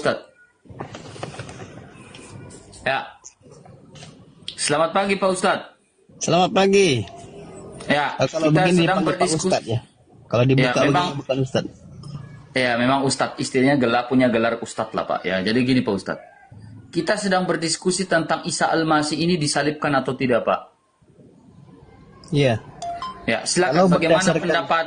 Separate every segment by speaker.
Speaker 1: Ustadz. Ya. Selamat pagi Pak Ustadz.
Speaker 2: Selamat pagi.
Speaker 1: Ya,
Speaker 2: Kalau
Speaker 1: kita
Speaker 2: begini
Speaker 1: sedang
Speaker 2: Pak
Speaker 1: berdiskusi.
Speaker 2: Ustadz ya. Kalau dibuka
Speaker 1: Ya, memang,
Speaker 2: begini bukan Ustadz.
Speaker 1: ya, memang Ustadz istilahnya punya gelar Ustadz lah Pak. Ya, jadi gini Pak Ustadz. Kita sedang berdiskusi tentang Isa Al-Masih ini disalibkan atau tidak Pak.
Speaker 2: Iya.
Speaker 1: Ya, silakan
Speaker 2: Kalau
Speaker 1: bagaimana
Speaker 2: berdasarkan-
Speaker 1: pendapat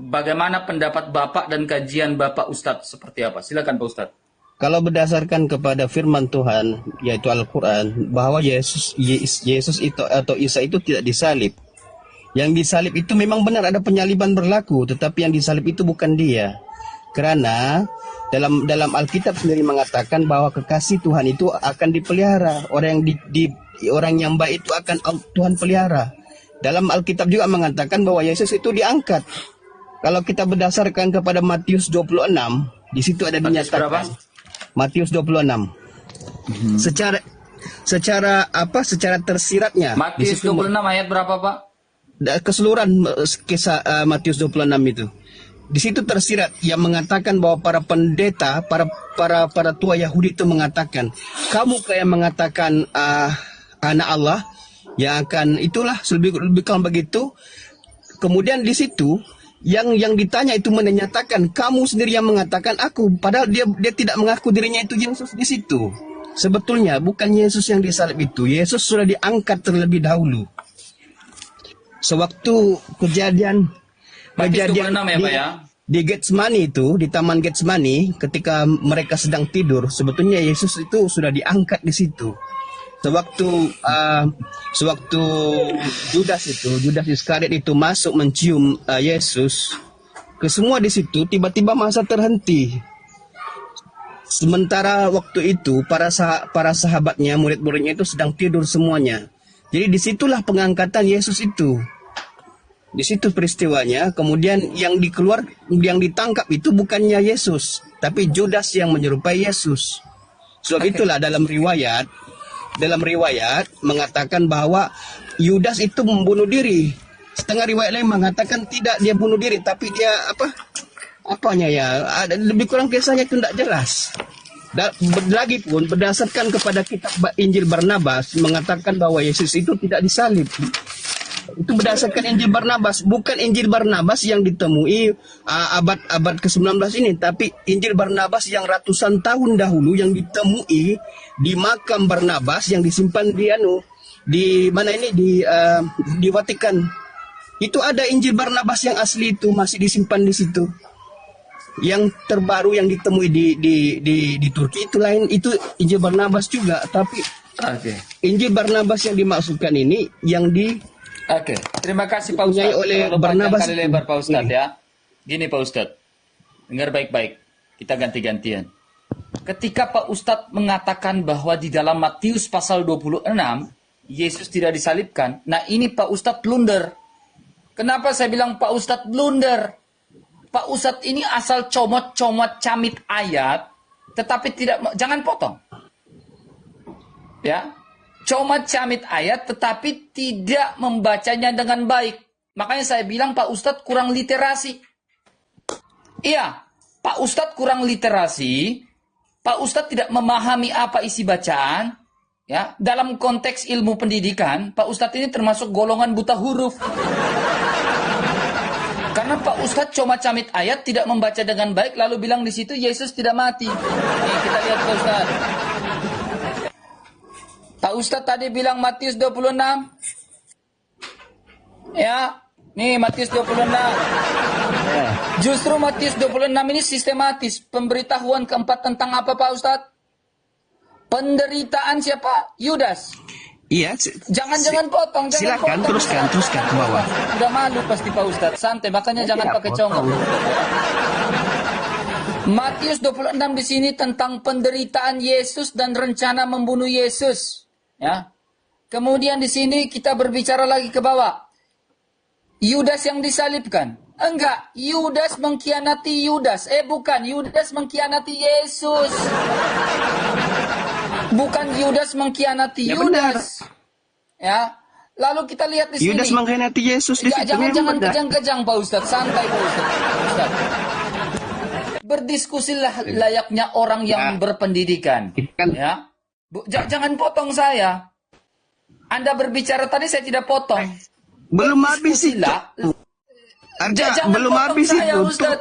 Speaker 1: bagaimana pendapat Bapak dan kajian Bapak Ustadz seperti apa? Silakan Pak Ustadz.
Speaker 2: Kalau berdasarkan kepada firman Tuhan yaitu Al-Qur'an bahwa Yesus itu atau Isa itu tidak disalib. Yang disalib itu memang benar ada penyaliban berlaku, tetapi yang disalib itu bukan dia. Karena dalam Alkitab sendiri mengatakan bahwa kekasih Tuhan itu akan dipelihara. Orang yang baik itu akan Tuhan pelihara. Dalam Alkitab juga mengatakan bahwa Yesus itu diangkat. Kalau kita berdasarkan kepada Matius 26, di situ ada
Speaker 1: Matius
Speaker 2: dinyatakan.
Speaker 1: berapa?
Speaker 2: Matius 26. Secara tersiratnya di
Speaker 1: Matius
Speaker 2: situ
Speaker 1: 26 ayat berapa Pak?
Speaker 2: keseluruhan kisah Matius 26 itu. Di situ tersirat yang mengatakan bahwa para pendeta, para tua Yahudi itu mengatakan, kamu kayak mengatakan anak Allah yang akan itulah lebih kurang begitu. Kemudian di situ yang ditanya itu menyatakan kamu sendiri yang mengatakan aku, padahal dia tidak mengaku dirinya itu Yesus di situ. Sebetulnya bukan Yesus yang disalib itu. Yesus sudah diangkat terlebih dahulu. Sewaktu kejadian
Speaker 1: 26 ya Pak ya.
Speaker 2: di Getsemani itu, di Taman Getsemani, ketika mereka sedang tidur, sebetulnya Yesus itu sudah diangkat di situ. Sewaktu Judas Iskariot itu masuk mencium Yesus, kesemua di situ tiba-tiba masa terhenti. Sementara waktu itu para sahabatnya, murid-muridnya itu sedang tidur semuanya. Jadi disitulah pengangkatan Yesus itu. Di situ peristiwanya. Kemudian yang ditangkap itu bukannya Yesus, tapi Judas yang menyerupai Yesus. Sebab itulah dalam riwayat mengatakan bahwa Yudas itu membunuh diri. Setengah riwayat lain mengatakan tidak, dia bunuh diri, tapi dia lebih kurang kisahnya itu tidak jelas. Lagi pun berdasarkan kepada kitab Injil Barnabas mengatakan bahwa Yesus itu tidak disalib. Itu berdasarkan Injil Barnabas, bukan Injil Barnabas yang ditemui abad ke-19 ini, tapi Injil Barnabas yang ratusan tahun dahulu yang ditemui di makam Barnabas yang disimpan di Vatikan. Itu ada Injil Barnabas yang asli itu masih disimpan di situ. Yang terbaru yang ditemui di Turki itu lain, itu Injil Barnabas juga, tapi Injil Barnabas yang dimaksudkan ini yang
Speaker 1: Terima kasih Pak Ustadz.
Speaker 2: oleh Barnabas
Speaker 1: kali lebar Pak Ustadz ya. Gini Pak Ustadz, dengar baik-baik, kita ganti-gantian. Ketika Pak Ustadz mengatakan bahwa di dalam Matius pasal 26 Yesus tidak disalibkan, nah ini Pak Ustadz blunder. Kenapa saya bilang Pak Ustadz blunder? Pak Ustadz ini asal comot-comot camit ayat, tetapi jangan potong. Ya, comot camit ayat tetapi tidak membacanya dengan baik. Makanya saya bilang Pak Ustadz kurang literasi. Iya, Pak Ustadz kurang literasi. Pak Ustadz tidak memahami apa isi bacaan. Ya, dalam konteks ilmu pendidikan, Pak Ustadz ini termasuk golongan buta huruf. Karena Pak Ustadz cuma camit ayat, tidak membaca dengan baik, lalu bilang di situ Yesus tidak mati. Nih, kita lihat Pak Ustadz. Pak Ustadz tadi bilang Matius 26. Ya, nih Matius 26. Justru Matius 26 ini sistematis. Pemberitahuan keempat tentang apa Pak Ustadz? Penderitaan siapa? Yudas.
Speaker 2: Iya.
Speaker 1: Jangan potong.
Speaker 2: Silakan teruskan ke bawah.
Speaker 1: Udah malu pasti Pak Ustadz. Santai, makanya jangan pakai congok. Matius 26 di sini tentang penderitaan Yesus dan rencana membunuh Yesus. Ya. Kemudian di sini kita berbicara lagi ke bawah. Yudas yang disalibkan. Enggak, Yudas mengkhianati Yudas. Bukan, Yudas mengkhianati Yesus. Bukan Yudas mengkhianati Yudas. Ya. Lalu kita lihat di sini.
Speaker 2: Yudas mengkhianati Yesus di situ.
Speaker 1: Jangan kejang-kejang Pak Ustadz. Santai Pak Ustadz. berdiskusilah layaknya orang yang berpendidikan.
Speaker 2: Kan
Speaker 1: Ya, jangan potong saya. Anda berbicara tadi saya tidak potong.
Speaker 2: belum habis itu.
Speaker 1: Berdiskusilah.
Speaker 2: Arja,
Speaker 1: Jangan
Speaker 2: belum
Speaker 1: potong
Speaker 2: habis
Speaker 1: saya,
Speaker 2: itu.
Speaker 1: Ustaz.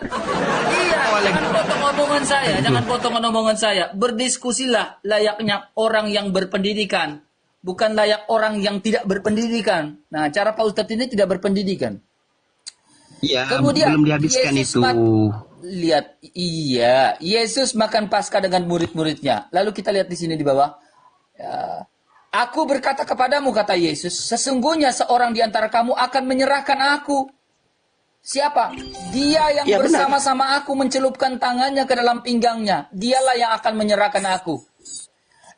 Speaker 1: Iya, jangan potong omongan saya. Jangan potong omongan saya. Berdiskusilah layaknya orang yang berpendidikan. Bukan layak orang yang tidak berpendidikan. Nah, cara Pak Ustadz ini tidak berpendidikan.
Speaker 2: Iya,
Speaker 1: Kemudian
Speaker 2: belum dihabiskan
Speaker 1: Yesus
Speaker 2: itu.
Speaker 1: Lihat, iya, Yesus makan Paskah dengan murid-muridnya. Lalu kita lihat di sini di bawah. Ya, aku berkata kepadamu, kata Yesus, sesungguhnya seorang di antara kamu akan menyerahkan aku. Siapa? Dia yang
Speaker 2: Ya, benar.
Speaker 1: bersama-sama aku mencelupkan tangannya ke dalam pinggangnya. Dialah yang akan menyerahkan aku.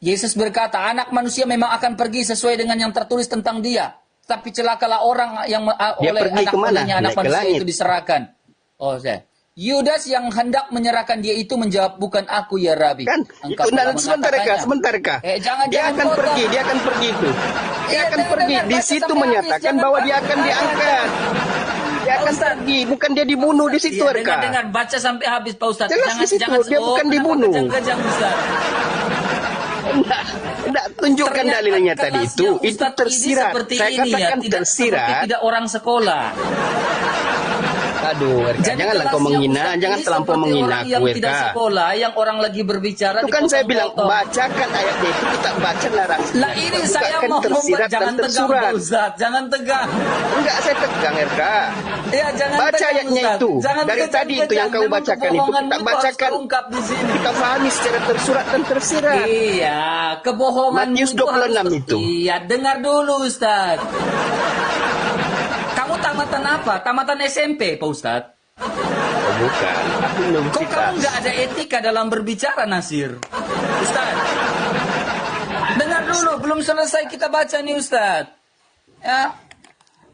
Speaker 1: Yesus berkata, anak manusia memang akan pergi sesuai dengan yang tertulis tentang dia. Tapi celakalah orang yang oleh
Speaker 2: pergi
Speaker 1: anak
Speaker 2: kemana?
Speaker 1: olehnya anak
Speaker 2: Naik ke
Speaker 1: manusia
Speaker 2: langit.
Speaker 1: itu diserahkan. Oh, saya. Yudas yang hendak menyerahkan dia itu menjawab, bukan aku ya Rabi.
Speaker 2: Kan
Speaker 1: Engkau
Speaker 2: itu
Speaker 1: telah
Speaker 2: sebentar
Speaker 1: mengatakannya.
Speaker 2: kak.
Speaker 1: Jangan
Speaker 2: Dia akan
Speaker 1: potong.
Speaker 2: pergi, dia akan pergi itu. Dia
Speaker 1: Iya,
Speaker 2: akan
Speaker 1: dengar,
Speaker 2: pergi. Di
Speaker 1: baca
Speaker 2: situ
Speaker 1: sampai
Speaker 2: menyatakan
Speaker 1: habis, jangan
Speaker 2: bahwa
Speaker 1: Pak.
Speaker 2: dia akan diangkat. Dia akan
Speaker 1: Ustaz.
Speaker 2: pergi, bukan dia dibunuh di situ,
Speaker 1: Iya,
Speaker 2: Reka.
Speaker 1: dengar, baca sampai habis Pak Ustadz.
Speaker 2: Jelas di situ, dia bukan
Speaker 1: kenapa
Speaker 2: dibunuh.
Speaker 1: kejang-kejang, Ustaz?
Speaker 2: Enggak, tunjukkan
Speaker 1: Ternyata
Speaker 2: dalilnya tadi
Speaker 1: kelasnya
Speaker 2: itu
Speaker 1: Ustadz
Speaker 2: tersirat.
Speaker 1: ini seperti
Speaker 2: Saya
Speaker 1: ini ya,
Speaker 2: katakan
Speaker 1: tidak
Speaker 2: tersirat.
Speaker 1: seperti tidak orang sekolah.
Speaker 2: Aduh, Reka,
Speaker 1: Jadi
Speaker 2: janganlah kau
Speaker 1: kelasnya
Speaker 2: menghina,
Speaker 1: Ustadz
Speaker 2: jangan
Speaker 1: ini
Speaker 2: terlampau
Speaker 1: seperti
Speaker 2: menghina
Speaker 1: orang yang
Speaker 2: aku,
Speaker 1: tidak
Speaker 2: Reka.
Speaker 1: sekolah, yang orang lagi berbicara
Speaker 2: Itu kan saya bilang,
Speaker 1: dipotong-potong.
Speaker 2: bacakan ayatnya itu, kita baca narasi.
Speaker 1: Lah ini saya mau
Speaker 2: tersirat dan
Speaker 1: jangan tegang
Speaker 2: tersurat.
Speaker 1: Pak Ustadz, jangan tegang.
Speaker 2: Enggak, saya tegang, Reka.
Speaker 1: Ya, jangan
Speaker 2: Baca
Speaker 1: tegang,
Speaker 2: ayatnya
Speaker 1: Ustadz.
Speaker 2: itu.
Speaker 1: Jangan
Speaker 2: Dari
Speaker 1: tegang,
Speaker 2: tadi itu yang kau
Speaker 1: memang
Speaker 2: bacakan itu,
Speaker 1: kebohonganmu
Speaker 2: kita
Speaker 1: harus
Speaker 2: bacakan.
Speaker 1: terungkap di sini.
Speaker 2: Kita pahami secara tersurat dan tersirat.
Speaker 1: Iya, kebohongan
Speaker 2: Matius 26 itu.
Speaker 1: Iya, dengar dulu Ustaz. Kamu tamatan apa? Tamatan SMP, Pak Ustaz?
Speaker 2: Oh, bukan, aku
Speaker 1: Kok
Speaker 2: universitas.
Speaker 1: kamu nggak ada etika dalam berbicara, Nasir? Ustaz, dengar dulu, belum selesai kita baca nih Ustaz. Ya,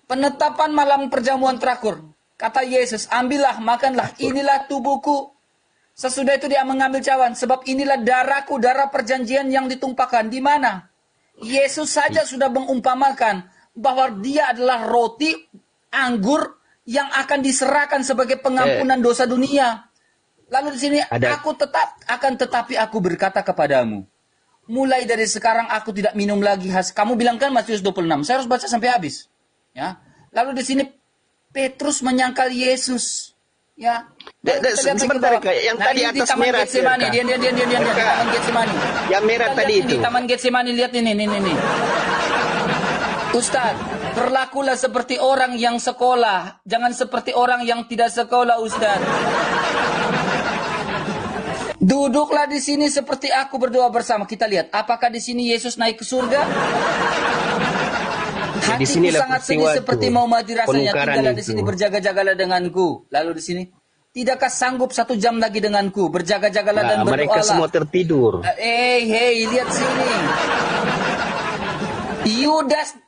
Speaker 1: penetapan malam perjamuan terakhir. Kata Yesus, ambillah, makanlah, inilah tubuhku. Sesudah itu dia mengambil cawan, sebab inilah darahku, darah perjanjian yang ditumpahkan. Di mana? Yesus saja sudah mengumpamakan bahwa dia adalah roti, anggur yang akan diserahkan sebagai pengampunan dosa dunia. Lalu di sini, tetapi aku berkata kepadamu, mulai dari sekarang aku tidak minum lagi kamu bilang kan Matius 26, saya harus baca sampai habis. Ya. Lalu di sini Petrus menyangkal Yesus. Ya.
Speaker 2: Sebentar, Kak. Yang tadi
Speaker 1: ini di
Speaker 2: atas
Speaker 1: Taman
Speaker 2: merah,
Speaker 1: Getsemani,
Speaker 2: Kak.
Speaker 1: dia di Taman Getsemani.
Speaker 2: Yang merah
Speaker 1: Kita
Speaker 2: tadi
Speaker 1: lihat
Speaker 2: itu.
Speaker 1: Di Taman Getsemani, lihat ini. Ustaz, berlakulah seperti orang yang sekolah, jangan seperti orang yang tidak sekolah, Ustaz. Duduklah di sini seperti aku berdoa bersama. Kita lihat, apakah di sini Yesus naik ke surga?
Speaker 2: Di
Speaker 1: Hatiku
Speaker 2: sinilah
Speaker 1: sangat sedih
Speaker 2: peristiwa
Speaker 1: seperti
Speaker 2: itu.
Speaker 1: mau mati rasanya.
Speaker 2: Penukaran
Speaker 1: Tinggallah di
Speaker 2: itu.
Speaker 1: sini, berjaga-jagalah denganku. Lalu di sini, tidakkah sanggup 1 jam lagi denganku? Berjaga-jagalah dan berdoalah.
Speaker 2: Mereka semua tertidur.
Speaker 1: Hei, lihat sini.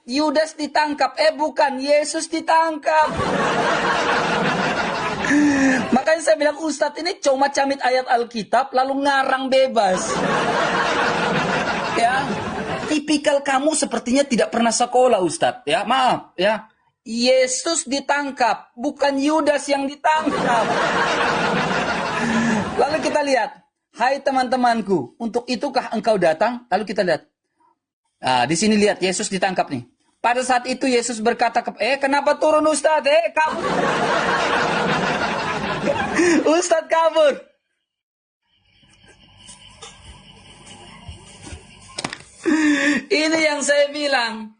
Speaker 1: Yudas ditangkap. Bukan, Yesus ditangkap. Makanya saya bilang Ustadz ini cuma camit ayat Alkitab lalu ngarang bebas. Ya, tipikal kamu sepertinya tidak pernah sekolah Ustadz. Ya, maaf ya. Yesus ditangkap, bukan Yudas yang ditangkap. Lalu kita lihat, hai teman-temanku, untuk itukah engkau datang? Lalu kita lihat. Nah, di sini lihat Yesus ditangkap nih. Pada saat itu Yesus berkata, kenapa turun Ustadz? Kabur. Ustadz kabur. Ini yang saya bilang.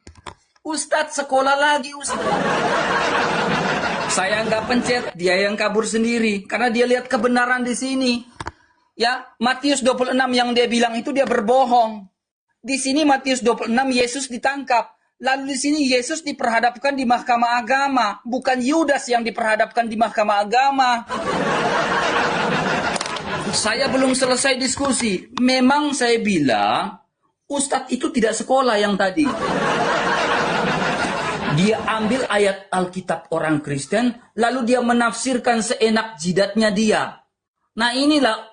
Speaker 1: Ustadz sekolah lagi Ustadz. Saya nggak pencet, dia yang kabur sendiri. Karena dia lihat kebenaran di sini. Ya, Matius 26 yang dia bilang itu dia berbohong. Di sini Matius 26 Yesus ditangkap. Lalu di sini Yesus diperhadapkan di mahkamah agama, bukan Yudas yang diperhadapkan di mahkamah agama. Saya belum selesai diskusi. Memang saya bilang Ustadz itu tidak sekolah yang tadi. Dia ambil ayat Alkitab orang Kristen, lalu dia menafsirkan seenak jidatnya dia. Nah inilah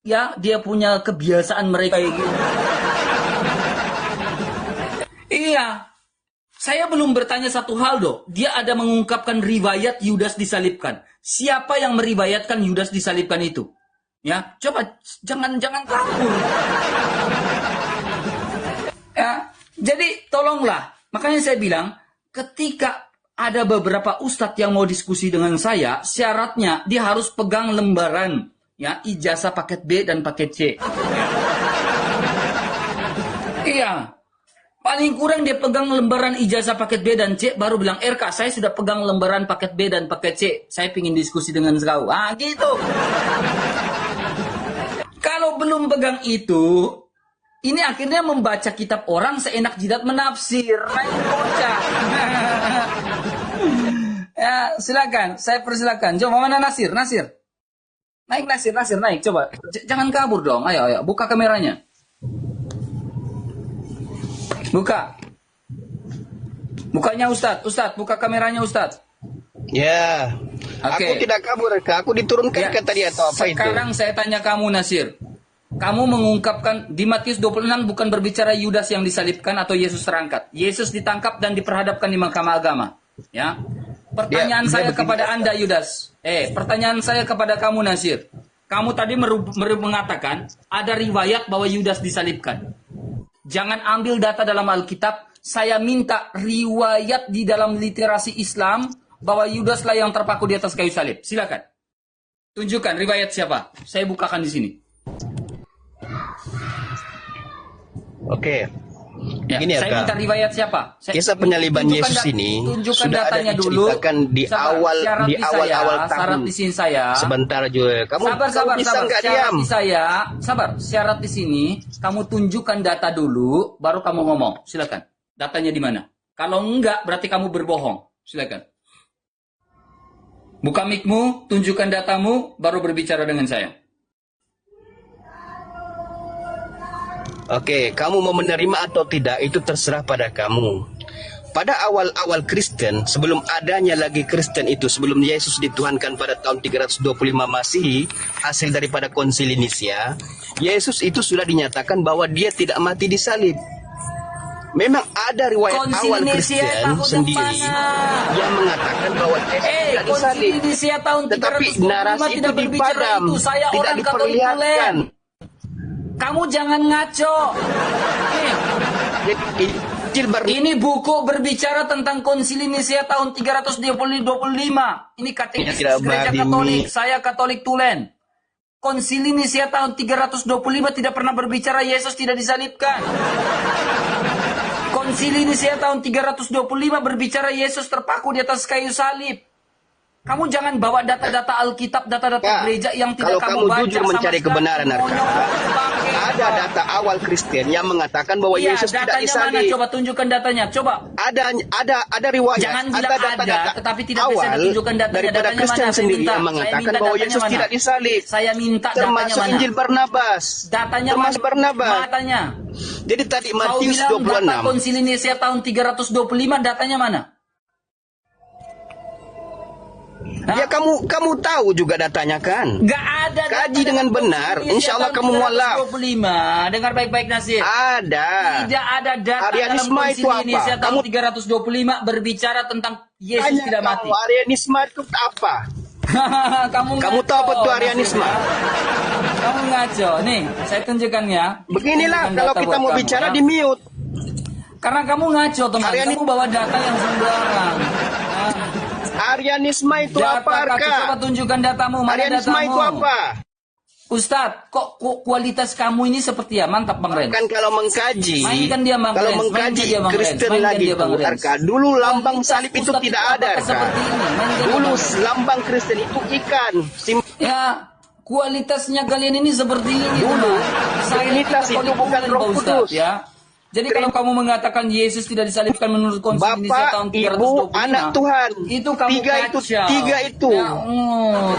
Speaker 1: ya dia punya kebiasaan mereka kayak gitu. Iya, saya belum bertanya satu hal doh. Dia ada mengungkapkan riwayat Yudas disalibkan. Siapa yang meriwayatkan Yudas disalibkan itu? Ya, coba jangan kabur. Ya, jadi tolonglah. Makanya saya bilang, ketika ada beberapa ustadz yang mau diskusi dengan saya, syaratnya dia harus pegang lembaran ya ijazah paket B dan paket C. Iya. Paling kurang dia pegang lembaran ijazah paket B dan C, baru bilang, RK, saya sudah pegang lembaran paket B dan paket C. Saya ingin diskusi dengan kau. Ah, gitu. Kalau belum pegang itu, ini akhirnya membaca kitab orang seenak jidat menafsir. Naik bocah. Ya, silakan. Saya persilakan. Coba mana Nasir? Naik Nasir, naik. Coba. Jangan kabur dong. Ayo. Buka kameranya. Buka. Bukanya Ustadz, buka kameranya Ustadz.
Speaker 2: Ya.
Speaker 1: Oke.
Speaker 2: Aku tidak kabur, Kak. Aku diturunkan ke tadi atau apa itu?
Speaker 1: Sekarang saya tanya kamu Nasir. Kamu mengungkapkan di Matius 26 bukan berbicara Yudas yang disalibkan atau Yesus terangkat. Yesus ditangkap dan diperhadapkan di mahkamah agama. Ya. Pertanyaan saya kepada Anda Yudas. Pertanyaan saya kepada kamu Nasir. Kamu tadi mengatakan ada riwayat bahwa Yudas disalibkan. Jangan ambil data dalam Alkitab. Saya minta riwayat di dalam literasi Islam bahwa Yudaslah yang terpaku di atas kayu salib. Silakan. Tunjukkan riwayat siapa. Saya bukakan di sini.
Speaker 2: Oke.
Speaker 1: Ya,
Speaker 2: Gini ya,
Speaker 1: saya minta riwayat siapa?
Speaker 2: Kisah penyaliban Yesus ini sudah
Speaker 1: datanya
Speaker 2: ada diceritakan
Speaker 1: dulu.
Speaker 2: di awal tahun.
Speaker 1: Syarat di sini saya.
Speaker 2: Sebentar Joel, kamu bisa nggak diam?
Speaker 1: Syarat di sini kamu tunjukkan data dulu, baru kamu ngomong. Silakan. Datanya di mana? Kalau enggak, berarti kamu berbohong. Silakan. Buka mic-mu, tunjukkan datamu, baru berbicara dengan saya.
Speaker 2: Oke, kamu mau menerima atau tidak itu terserah pada kamu. Pada awal-awal Kristen, sebelum adanya lagi Kristen itu, sebelum Yesus dituhankan pada tahun 325 Masehi, hasil daripada Konsili Nisia, Yesus itu sudah dinyatakan bahwa dia tidak mati di salib. Memang ada riwayat awal Kristen sendiri yang mengatakan bahwa Yesus tidak disalib. Tetapi narasi itu dipadam, tidak diperlihatkan.
Speaker 1: Kamu jangan ngaco. Ini buku berbicara tentang Konsili Nisia tahun 325. Ini katanya Gereja Katolik. Saya Katolik Tulen. Konsili Nisia tahun 325 tidak pernah berbicara Yesus tidak disalibkan. Konsili Nisia tahun 325 berbicara Yesus terpaku di atas kayu salib. Kamu jangan bawa data-data Alkitab, data-data gereja yang tidak kamu baca.
Speaker 2: Kalau kamu jujur mencari kebenaran, ada data awal Kristen yang mengatakan bahwa Yesus tidak disalib.
Speaker 1: Mana? Coba tunjukkan datanya. Coba.
Speaker 2: Ada riwayat.
Speaker 1: Jangan bilang ada, tetapi tidak bisa ditunjukkan datanya.
Speaker 2: Daripada Kristen sendiri yang mengatakan bahwa Yesus tidak disalib.
Speaker 1: Saya minta datanya mana?
Speaker 2: Termasuk Injil Barnabas.
Speaker 1: Datanya mana? Datanya.
Speaker 2: Jadi tadi Matius 26.
Speaker 1: Kau bilang data Konsili Nisia tahun 325, datanya mana?
Speaker 2: Ya kamu tahu juga datanya kan?
Speaker 1: Gak ada.
Speaker 2: Kaji dengan benar, insya Allah kamu mualaf.
Speaker 1: Dengar baik-baik Nasir.
Speaker 2: Ada.
Speaker 1: Tidak ada data
Speaker 2: Arianisme
Speaker 1: dalam
Speaker 2: itu apa?
Speaker 1: Indonesia tahun 325 berbicara tentang Yesus tidak mati.
Speaker 2: Arianisme itu apa?
Speaker 1: kamu
Speaker 2: tahu apa itu Arianisme?
Speaker 1: Kamu ngaco. Nih, saya tunjukkan ya.
Speaker 2: Beginilah kalau kita mau bicara di mute.
Speaker 1: Karena kamu ngaco teman. Kamu bawa data yang sembarang.
Speaker 2: Arianisme itu apa, Kak?
Speaker 1: Coba tunjukkan datamu. Mana
Speaker 2: Arianisme
Speaker 1: datamu?
Speaker 2: itu apa?
Speaker 1: Ustadz, kok kualitas kamu ini seperti ya? Mantap Bang Ren.
Speaker 2: Kan kalau mengkaji,
Speaker 1: mainkan dia Bang
Speaker 2: kalau
Speaker 1: Rens.
Speaker 2: mengkaji Kristen lagi itu, Arka, dulu lambang salib itu tidak ada, Arka. Dulu lambang Kristen itu ikan.
Speaker 1: Ya, kualitasnya kalian ini seperti ini.
Speaker 2: Dulu, Trinitas itu bukan Roh Kudus.
Speaker 1: Ya. Jadi kalau kamu mengatakan Yesus tidak disalibkan menurut Konsili Nisia tahun 325,
Speaker 2: Ibu, anak Tuhan,
Speaker 1: itu kamu
Speaker 2: tiga itu.
Speaker 1: Ya,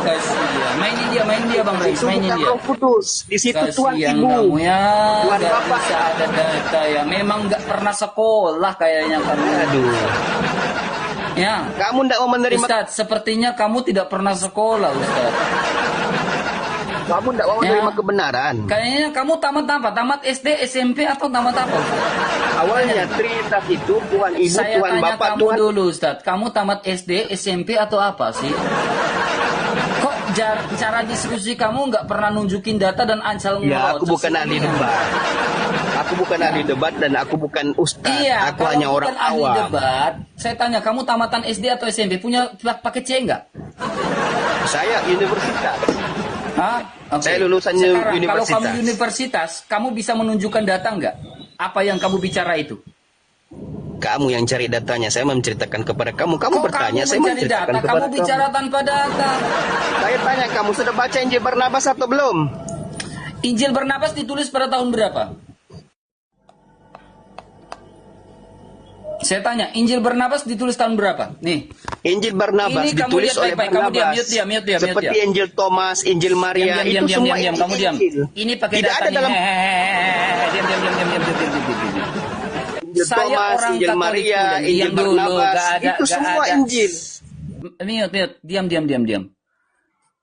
Speaker 1: kasihan. Mainin dia Bang Reis, mainin dia.
Speaker 2: Roh Kudus, di situ Tuhan Ibu.
Speaker 1: Kamu ya,
Speaker 2: Tuhan Bapak.
Speaker 1: Bisa ada data ya. Memang nggak pernah sekolah kayaknya kamu.
Speaker 2: Aduh.
Speaker 1: Ya.
Speaker 2: Kamu tidak mau menerima.
Speaker 1: Ustadz, sepertinya kamu tidak pernah sekolah, Ustadz.
Speaker 2: Kamu tidak mau menerima kebenaran.
Speaker 1: Kayaknya kamu tamat apa? Tamat SD, SMP atau tamat apa?
Speaker 2: Awalnya Trinitas itu Tuhan Ibu,
Speaker 1: Saya
Speaker 2: Tuhan
Speaker 1: tanya
Speaker 2: Bapak,
Speaker 1: kamu
Speaker 2: Tuhan.
Speaker 1: dulu, Ustadz. Kamu tamat SD, SMP atau apa sih? Kok cara diskusi kamu nggak pernah nunjukin data dan asal
Speaker 2: Ya, aku
Speaker 1: ngerocos.
Speaker 2: bukan ahli debat. Aku bukan ahli debat dan aku bukan ustaz.
Speaker 1: Iya,
Speaker 2: Aku
Speaker 1: kalau
Speaker 2: hanya orang
Speaker 1: bukan ahli
Speaker 2: awam.
Speaker 1: debat, saya tanya kamu tamatan SD atau SMP, punya paket C nggak?
Speaker 2: Saya universitas.
Speaker 1: Hah? Oke.
Speaker 2: Saya lulusannya
Speaker 1: Sekarang,
Speaker 2: universitas.
Speaker 1: kalau kamu universitas, kamu bisa menunjukkan data nggak? Apa yang kamu bicara itu?
Speaker 2: Kamu yang cari datanya, saya menceritakan kepada kamu. Kamu
Speaker 1: Kok
Speaker 2: bertanya,
Speaker 1: kamu
Speaker 2: saya
Speaker 1: mencari
Speaker 2: menceritakan
Speaker 1: data?
Speaker 2: kepada
Speaker 1: Kamu bicara tanpa data.
Speaker 2: Saya tanya kamu sudah baca Injil Barnabas atau belum?
Speaker 1: Injil Barnabas ditulis pada tahun berapa? Saya tanya, Injil Barnabas ditulis tahun berapa? Nih.
Speaker 2: Injil Barnabas
Speaker 1: Ini kamu
Speaker 2: ditulis
Speaker 1: lihat
Speaker 2: oleh
Speaker 1: baik-baik. Kamu
Speaker 2: Barnabas.
Speaker 1: diam, mute.
Speaker 2: Seperti Injil Thomas, Injil Maria, itu semua
Speaker 1: Diam, kamu diam.
Speaker 2: Injil.
Speaker 1: Ini pakai
Speaker 2: Tidak
Speaker 1: data
Speaker 2: ada
Speaker 1: nih.
Speaker 2: dalam
Speaker 1: Diam.
Speaker 2: Injil
Speaker 1: Saya
Speaker 2: Thomas,
Speaker 1: orang
Speaker 2: Injil
Speaker 1: Katolik
Speaker 2: Maria,
Speaker 1: tulen.
Speaker 2: Injil
Speaker 1: Diam dulu,
Speaker 2: Barnabas,
Speaker 1: nggak ada,
Speaker 2: itu
Speaker 1: nggak
Speaker 2: semua
Speaker 1: ada.
Speaker 2: Injil.
Speaker 1: Mute. Diam.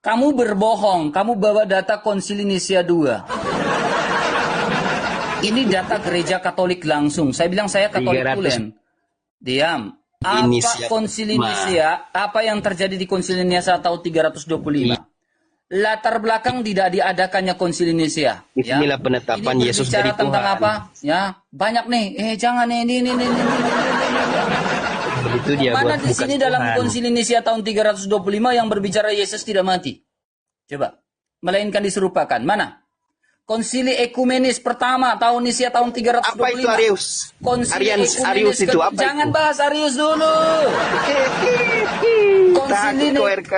Speaker 1: Kamu berbohong. Kamu bawa data Konsili Nisia II. Ini data gereja Katolik langsung. Saya bilang saya Katolik
Speaker 2: 300.
Speaker 1: tulen. Diam. Apa
Speaker 2: Inisiatif.
Speaker 1: Konsili Nisia? Apa yang terjadi di Konsili Nisia tahun 325? Latar belakang tidak diadakannya Konsili Nisia.
Speaker 2: Inilah penetapan
Speaker 1: Ini
Speaker 2: Yesus
Speaker 1: berbicara
Speaker 2: dari
Speaker 1: tentang
Speaker 2: Tuhan.
Speaker 1: apa? Ya, banyak nih. Jangan ini.
Speaker 2: Begitu dia
Speaker 1: Mana
Speaker 2: buat
Speaker 1: di
Speaker 2: bukan
Speaker 1: sini dalam
Speaker 2: Tuhan.
Speaker 1: Konsili Nisia tahun 325 yang berbicara Yesus tidak mati? Coba. Melainkan diserupakan. Mana? Konsili Ekumenis pertama tahun Nisia tahun 325.
Speaker 2: Apa itu Arius?
Speaker 1: Konsili
Speaker 2: Arius itu apa
Speaker 1: Jangan
Speaker 2: itu?
Speaker 1: bahas Arius dulu. Konsili
Speaker 2: Takut RK.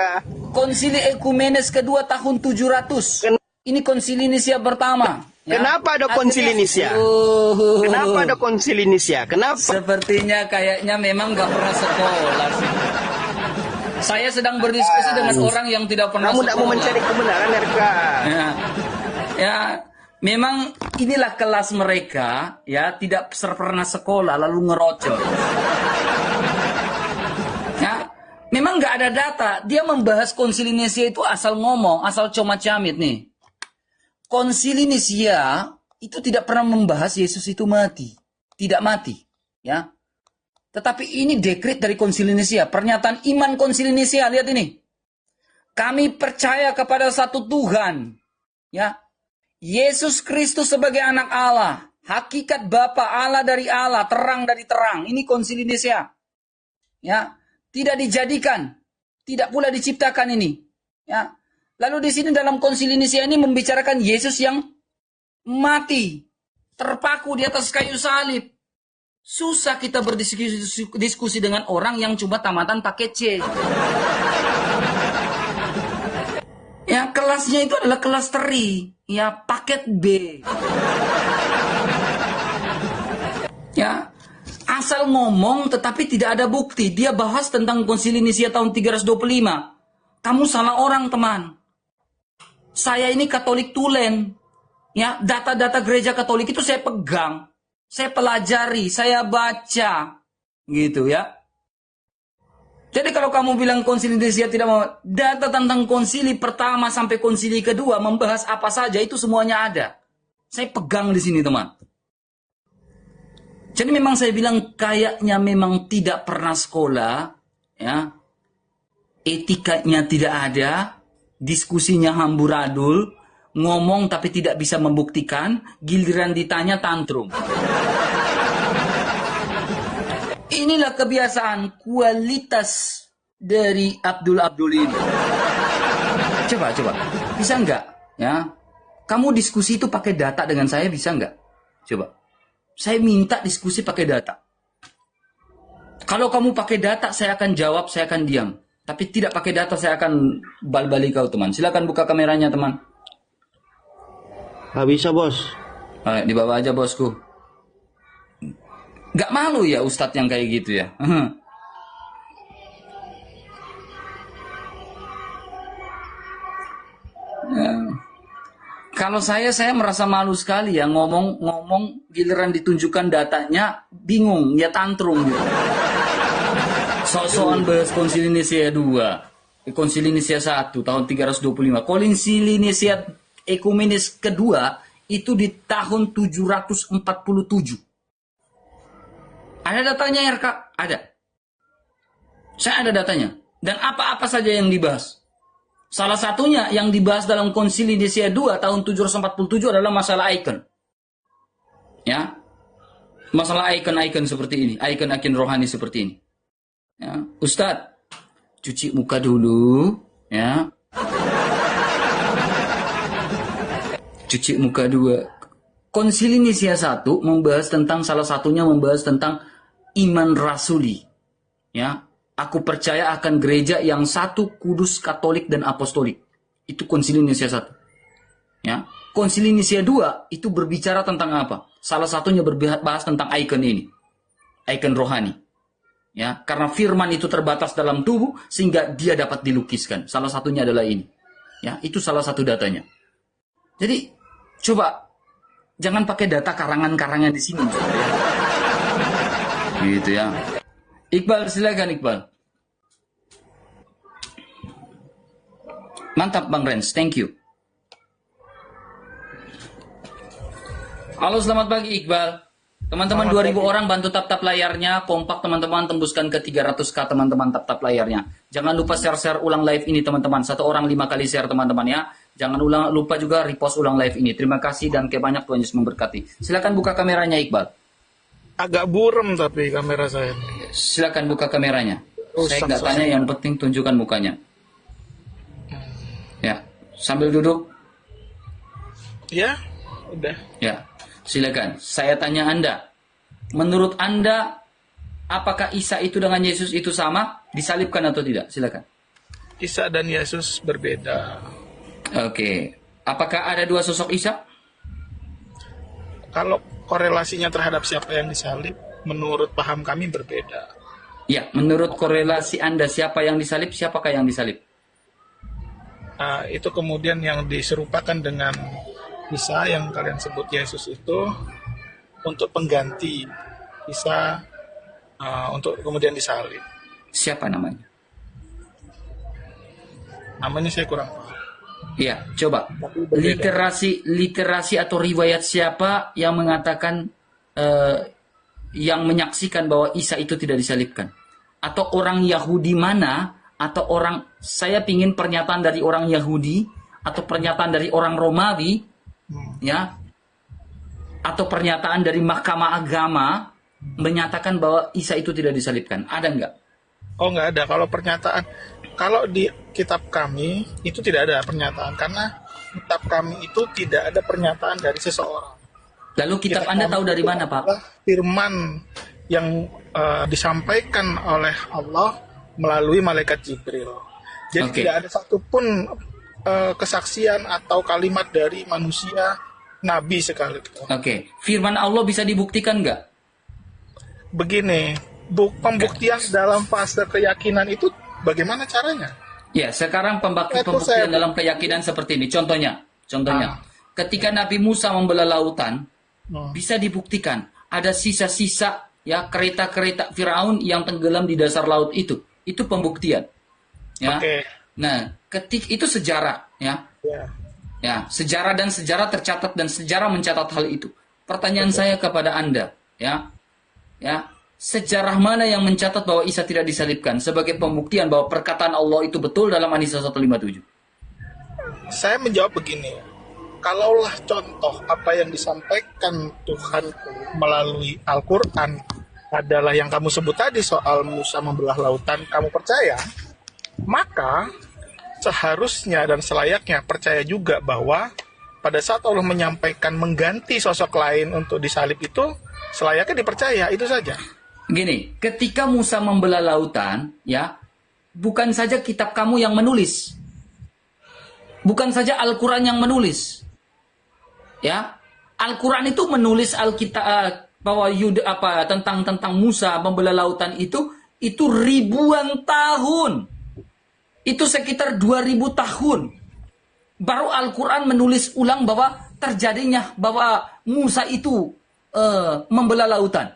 Speaker 1: Konsili Ekumenes kedua tahun 700. Ini Konsili Nisia pertama. Ya.
Speaker 2: Kenapa ada Konsili Nisia? Kenapa ada Konsili Nisia? Kenapa?
Speaker 1: Sepertinya kayaknya memang nggak pernah sekolah sih. Saya sedang berdiskusi dengan orang yang tidak pernah
Speaker 2: Kamu
Speaker 1: sekolah.
Speaker 2: tidak mau mencari kebenaran RK.
Speaker 1: Ya, memang inilah kelas mereka, ya, tidak pernah sekolah lalu ngerocos. Ya, memang nggak ada data. Dia membahas Konsili Nisia itu asal ngomong, asal comot-camit nih. Konsili Nisia itu tidak pernah membahas Yesus itu mati, tidak mati, ya. Tetapi ini dekret dari Konsili Nisia, pernyataan iman Konsili Nisia. Lihat ini. Kami percaya kepada satu Tuhan, ya. Yesus Kristus sebagai anak Allah, hakikat Bapa Allah dari Allah, terang dari terang. Ini Konsili Nisia. Ya, tidak dijadikan, tidak pula diciptakan ini. Ya. Lalu di sini dalam Konsili Nisia ini membicarakan Yesus yang mati, terpaku di atas kayu salib. Susah kita berdiskusi dengan orang yang cuma tamatan paket C. Ya, kelasnya itu adalah kelas teri, ya, paket B. Ya, asal ngomong tetapi tidak ada bukti. Dia bahas tentang Konsili Nisia tahun 325. Kamu salah orang, teman. Saya ini Katolik tulen. Ya, data-data gereja Katolik itu saya pegang. Saya pelajari, saya baca. Gitu ya. Jadi kalau kamu bilang Konsili Nisia tidak mau, data tentang konsili pertama sampai konsili kedua membahas apa saja itu semuanya ada. Saya pegang di sini, teman. Jadi memang saya bilang kayaknya memang tidak pernah sekolah, ya. Etikanya tidak ada, diskusinya amburadul, ngomong tapi tidak bisa membuktikan, giliran ditanya tantrum. Inilah kebiasaan kualitas dari Abdul ini. Coba. Bisa nggak? Ya, kamu diskusi itu pakai data dengan saya, bisa nggak? Coba. Saya minta diskusi pakai data. Kalau kamu pakai data, saya akan jawab, saya akan diam. Tapi tidak pakai data, saya akan bal-bali kau, teman. Silakan buka kameranya, teman.
Speaker 2: Nggak bisa, bos.
Speaker 1: Dibawa aja, bosku. Gak malu ya Ustadz yang kayak gitu ya? Ya. Kalau saya merasa malu sekali ya ngomong giliran ditunjukkan datanya bingung ya, tantrum gitu. Sok-sokan bahas Konsili Nisia II, Konsili Nisia I tahun 325, Konsili Nisia Ekumenis kedua itu di tahun 747. Ada datanya ya, Kak? Ada. Saya ada datanya. Dan apa-apa saja yang dibahas. Salah satunya yang dibahas dalam Konsili Nicea II tahun 747 adalah masalah ikon. Ya. Masalah ikon-ikon seperti ini, ikon-ikon rohani seperti ini. Ya. Ustadz, cuci muka dulu, ya. Cuci muka dua. Konsili Nicea I membahas tentang, salah satunya membahas tentang iman rasuli. Ya, aku percaya akan gereja yang satu, kudus, katolik, dan apostolik. Itu Konsili Nicea I. Ya, Konsili Nicea II itu berbicara tentang apa? Salah satunya berbahas tentang ikon ini, ikon rohani. Ya, karena firman itu terbatas dalam tubuh sehingga dia dapat dilukiskan. Salah satunya adalah ini. Ya, itu salah satu datanya. Jadi coba jangan pakai data karangan-karangan di sini. Gitu ya. Iqbal, silakan Iqbal. Mantap Bang Rens, thank you. Halo, selamat pagi Iqbal. Teman-teman 2000 orang bantu tap-tap layarnya, kompak teman-teman, tembuskan ke 300k teman-teman tap-tap layarnya. Jangan lupa share-share ulang live ini teman-teman. 1 orang 5 kali share teman-teman ya. Jangan lupa juga repost ulang live ini. Terima kasih dan banyak Tuhan Yesus memberkati. Silakan buka kameranya Iqbal.
Speaker 3: Agak buram tapi kamera saya.
Speaker 1: Silakan buka kameranya. Saya nggak tanya, yang penting tunjukkan mukanya. Ya, sambil duduk.
Speaker 3: Ya, udah.
Speaker 1: Ya, silakan. Saya tanya Anda. Menurut Anda, apakah Isa itu dengan Yesus itu sama? Disalibkan atau tidak? Silakan.
Speaker 3: Isa dan Yesus berbeda.
Speaker 1: Oke. Apakah ada 2 sosok Isa?
Speaker 3: Kalau korelasinya terhadap siapa yang disalib, menurut paham kami berbeda.
Speaker 1: Ya, menurut korelasi Anda, siapa yang disalib, siapakah yang disalib?
Speaker 3: Itu kemudian yang diserupakan dengan Isa yang kalian sebut Yesus itu untuk pengganti Isa untuk kemudian disalib.
Speaker 1: Siapa namanya?
Speaker 3: Namanya saya kurang paham.
Speaker 1: Iya, coba. Literasi atau riwayat siapa yang mengatakan, yang menyaksikan bahwa Isa itu tidak disalibkan? Atau orang Yahudi mana? Atau saya pingin pernyataan dari orang Yahudi, atau pernyataan dari orang Romawi, ya, atau pernyataan dari Mahkamah Agama menyatakan bahwa Isa itu tidak disalibkan. Ada nggak?
Speaker 3: Oh, nggak ada. Kalau di kitab kami itu tidak ada pernyataan, karena kitab kami itu tidak ada pernyataan dari seseorang.
Speaker 1: Lalu kitab Anda tahu dari mana, Pak?
Speaker 3: Firman yang disampaikan oleh Allah melalui malaikat Jibril. Jadi tidak ada satupun kesaksian atau kalimat dari manusia, nabi sekalipun.
Speaker 1: Oke. Firman Allah bisa dibuktikan nggak?
Speaker 3: Begini, pembuktian dalam fase keyakinan itu bagaimana caranya?
Speaker 1: Ya, sekarang pembuktian dalam keyakinan seperti ini. Contohnya, ketika Nabi Musa membelah lautan, bisa dibuktikan ada sisa-sisa ya kereta-kereta Firaun yang tenggelam di dasar laut itu. Itu pembuktian. Ya. Nah, itu sejarah, ya. Ya, sejarah tercatat dan sejarah mencatat hal itu. Pertanyaan saya kepada Anda, ya. Ya, sejarah mana yang mencatat bahwa Isa tidak disalibkan sebagai pembuktian bahwa perkataan Allah itu betul dalam An-Nisa 157?
Speaker 3: Saya menjawab begini. Kalaulah contoh apa yang disampaikan Tuhanku melalui Al-Qur'an adalah yang kamu sebut tadi soal Musa membelah lautan, kamu percaya, maka seharusnya dan selayaknya percaya juga bahwa pada saat Allah menyampaikan mengganti sosok lain untuk disalib itu, selayaknya dipercaya, itu saja.
Speaker 1: Gini, ketika Musa membelah lautan, ya, bukan saja kitab kamu yang menulis, bukan saja Al-Quran yang menulis, ya, Al-Quran itu menulis bahwa tentang Musa membelah lautan itu ribuan tahun. Itu sekitar 2000 tahun. Baru Al-Quran menulis ulang bahwa terjadinya bahwa Musa itu membelah lautan.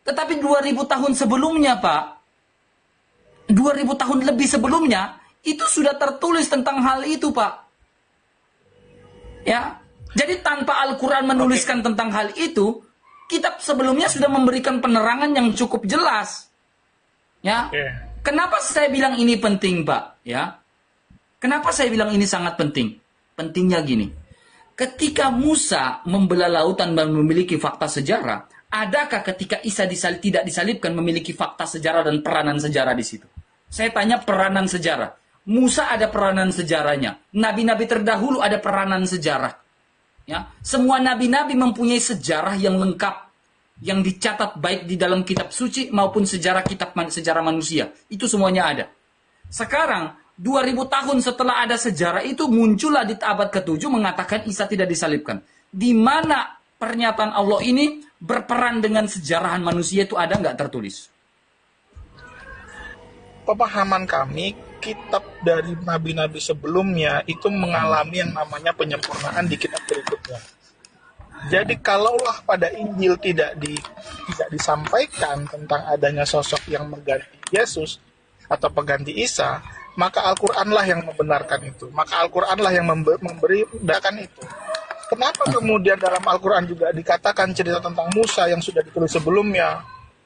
Speaker 1: Tetapi 2000 tahun sebelumnya, Pak, 2000 tahun lebih sebelumnya itu sudah tertulis tentang hal itu, Pak. Ya. Jadi tanpa Al-Quran menuliskan tentang hal itu, kitab sebelumnya sudah memberikan penerangan yang cukup jelas. Ya. Kenapa saya bilang ini penting, Pak? Ya. Kenapa saya bilang ini sangat penting? Pentingnya gini. Ketika Musa membelah lautan dan memiliki fakta sejarah, adakah ketika Isa tidak disalibkan memiliki fakta sejarah dan peranan sejarah di situ? Saya tanya peranan sejarah. Musa ada peranan sejarahnya. Nabi-nabi terdahulu ada peranan sejarah. Ya, semua nabi-nabi mempunyai sejarah yang lengkap, yang dicatat baik di dalam kitab suci maupun sejarah manusia. Itu semuanya ada. Sekarang 2000 tahun setelah ada sejarah itu muncullah di abad ke-7 mengatakan Isa tidak disalibkan. Di mana pernyataan Allah ini berperan dengan sejarahan manusia itu ada nggak tertulis?
Speaker 3: Pemahaman kami, kitab dari nabi-nabi sebelumnya itu mengalami yang namanya penyempurnaan di kitab berikutnya. Jadi kalaulah pada Injil tidak disampaikan tentang adanya sosok yang mengganti Yesus atau pengganti Isa, maka Al-Quranlah yang membenarkan itu. Maka Al-Quranlah yang memberi undakan itu. Kenapa kemudian dalam Al-Quran juga dikatakan cerita tentang Musa yang sudah ditulis sebelumnya?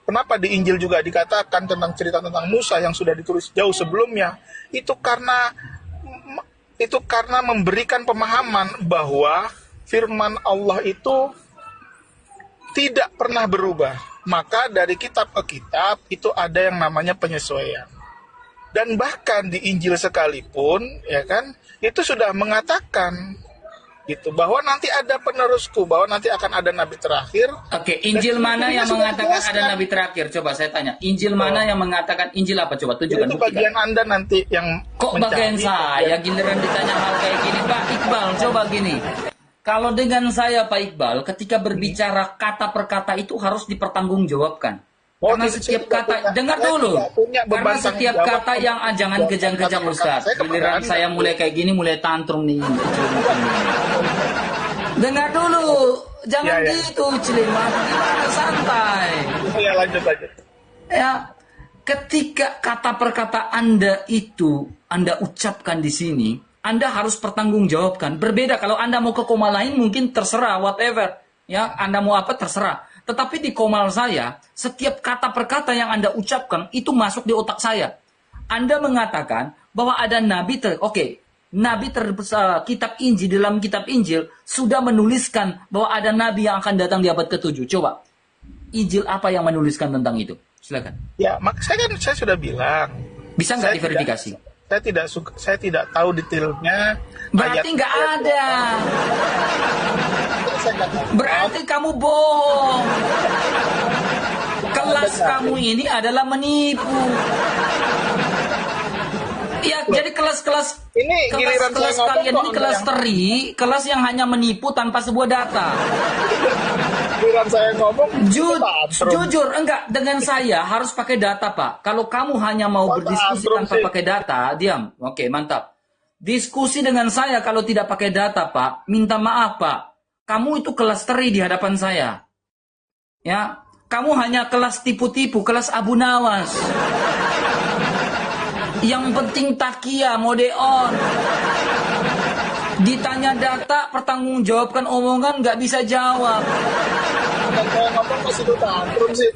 Speaker 3: Kenapa di Injil juga dikatakan tentang cerita tentang Musa yang sudah ditulis jauh sebelumnya? Itu karena memberikan pemahaman bahwa firman Allah itu tidak pernah berubah. Maka dari kitab ke kitab itu ada yang namanya penyesuaian. Dan bahkan di Injil sekalipun, ya kan, itu sudah mengatakan gitu bahwa nanti ada penerusku, bahwa nanti akan ada nabi terakhir.
Speaker 1: Oke, Injil mana yang mengatakan ada nabi terakhir? Coba saya tanya, Injil mana yang mengatakan, Injil apa? Coba tunjukkan.
Speaker 3: Itu bagian Anda nanti yang
Speaker 1: kok bagian saya giliran ditanya hal kayak gini, Pak Iqbal, coba gini. Kalau dengan saya Pak Iqbal, ketika berbicara kata per kata itu harus dipertanggungjawabkan. Karena setiap kata, dengar dulu. Karena setiap kata yang jangan kejang-kejang Ustaz. Giliran saya mulai kayak gini, mulai tantrum nih. Dengar dulu, jangan gitu, Cilimah. Gimana santai.
Speaker 3: Ya lanjut.
Speaker 1: Ya, ketika kata per kata Anda itu Anda ucapkan di sini, Anda harus pertanggungjawabkan. Berbeda kalau Anda mau ke koma lain mungkin terserah whatever. Ya, Anda mau apa terserah. Tetapi di komal saya, setiap kata per kata yang Anda ucapkan itu masuk di otak saya. Anda mengatakan bahwa ada nabi kitab Injil, dalam kitab Injil sudah menuliskan bahwa ada nabi yang akan datang di abad ke-7. Coba, Injil apa yang menuliskan tentang itu? Silakan.
Speaker 3: Ya, saya sudah bilang.
Speaker 1: Bisa nggak diverifikasi?
Speaker 3: Saya tidak tahu detailnya.
Speaker 1: Berarti nggak ada. Berarti kamu bohong. Kelas kamu ini adalah menipu. Ya, jadi kelas-kelas
Speaker 3: ini giliran
Speaker 1: kelas kalian ini kelas teri, kelas yang hanya menipu tanpa sebuah data.
Speaker 3: Giliran saya ngomong
Speaker 1: jujur enggak, dengan saya harus pakai data, Pak. Kalau kamu hanya mau berdiskusi tanpa pakai data, diam. Oke, mantap. Diskusi dengan saya kalau tidak pakai data, Pak, minta maaf, Pak. Kamu itu kelas teri di hadapan saya. Ya, kamu hanya kelas tipu-tipu, kelas Abu Nawas. Yang penting takia, mode on. Ditanya data, pertanggungjawabkan omongan, nggak bisa jawab.
Speaker 3: Saya ngomong masih tantrum sih.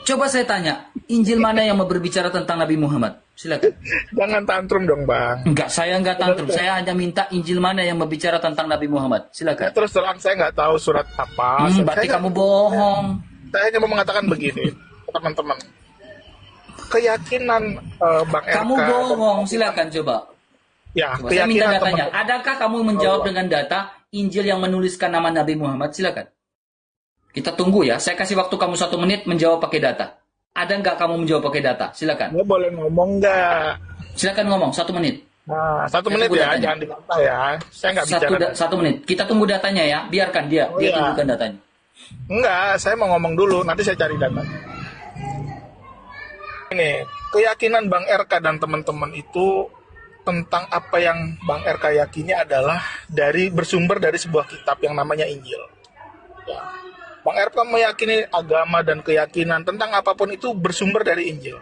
Speaker 1: Coba saya tanya, Injil mana yang mau berbicara tentang Nabi Muhammad? Silakan.
Speaker 3: Jangan tantrum dong, Bang.
Speaker 1: Enggak, saya nggak tantrum. Saya hanya minta Injil mana yang berbicara tentang Nabi Muhammad. Silakan.
Speaker 3: Ya, terus terang saya nggak tahu surat apa.
Speaker 1: Berarti kamu bohong.
Speaker 3: Saya hanya mau mengatakan begini, teman-teman. Keyakinan Bang RK.
Speaker 1: Kamu bohong, silakan coba.
Speaker 3: Ya,
Speaker 1: coba saya minta datanya.
Speaker 3: teman-teman.
Speaker 1: Adakah kamu menjawab dengan data Injil yang menuliskan nama Nabi Muhammad? Silakan. Kita tunggu ya. Saya kasih waktu kamu 1 menit menjawab pakai data. Ada nggak kamu menjawab pakai data? Silakan.
Speaker 3: Ya, boleh ngomong nggak?
Speaker 1: Silakan ngomong 1 menit.
Speaker 3: Nah, 1 menit ya, jangan dibantah ya. Saya nggak bicara.
Speaker 1: 1 menit. Kita tunggu datanya ya. Biarkan dia tunjukkan datanya.
Speaker 3: Enggak, saya mau ngomong dulu. Nanti saya cari datanya. Ini keyakinan Bang RK dan teman-teman itu tentang apa yang Bang RK yakini adalah bersumber dari sebuah kitab yang namanya Injil. Ya. Bang RK meyakini agama dan keyakinan tentang apapun itu bersumber dari Injil.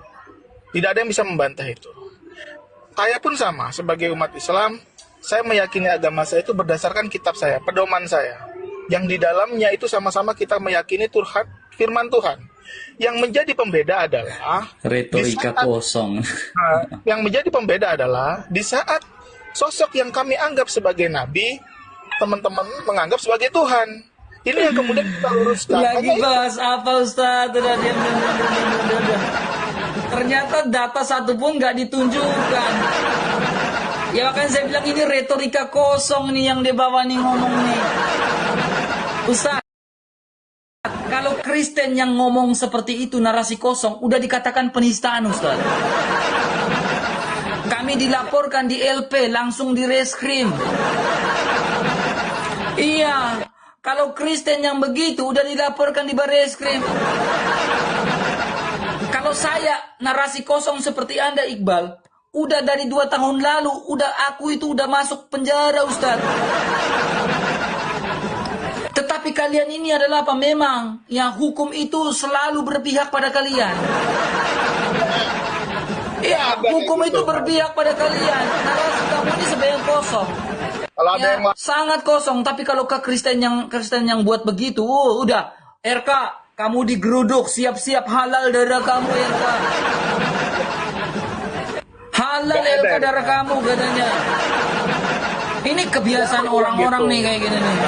Speaker 3: Tidak ada yang bisa membantah itu. Saya pun sama, sebagai umat Islam, saya meyakini agama saya itu berdasarkan kitab saya, pedoman saya. Yang di dalamnya itu sama-sama kita meyakini Tuhan, firman Tuhan. Yang menjadi pembeda adalah
Speaker 1: retorika kosong.
Speaker 3: Yang menjadi pembeda adalah di saat sosok yang kami anggap sebagai nabi, teman-teman menganggap sebagai Tuhan. Ini yang kemudian kita luruskan.
Speaker 1: Lagi
Speaker 3: Makanya
Speaker 1: bahas apa Ustaz? Udah, diam. Ternyata data satu pun nggak ditunjukkan. Ya makanya saya bilang ini retorika kosong nih yang dia bawa nih ngomong nih. Ustaz, kalau Kristen yang ngomong seperti itu narasi kosong, udah dikatakan penistaan Ustaz. Kami dilaporkan di LP, langsung di reskrim. Iya, kalau Kristen yang begitu udah dilaporkan di bareskrim. Kalau saya narasi kosong seperti Anda Iqbal, udah dari 2 tahun lalu, aku itu udah masuk penjara Ustaz. Tetapi kalian ini adalah apa? Memang ya hukum itu selalu berpihak pada kalian. Iya, hukum itu berpihak pada kalian. Narasi kamu ini sebenarnya kosong.
Speaker 3: kalau ada yang
Speaker 1: Sangat kosong. Tapi kalau ke Kristen yang buat begitu, udah RK, kamu digeruduk, siap-siap halal darah kamu RK. Halal RK darah kamu katanya. Ini kebiasaan orang-orang nih kayak gini nih.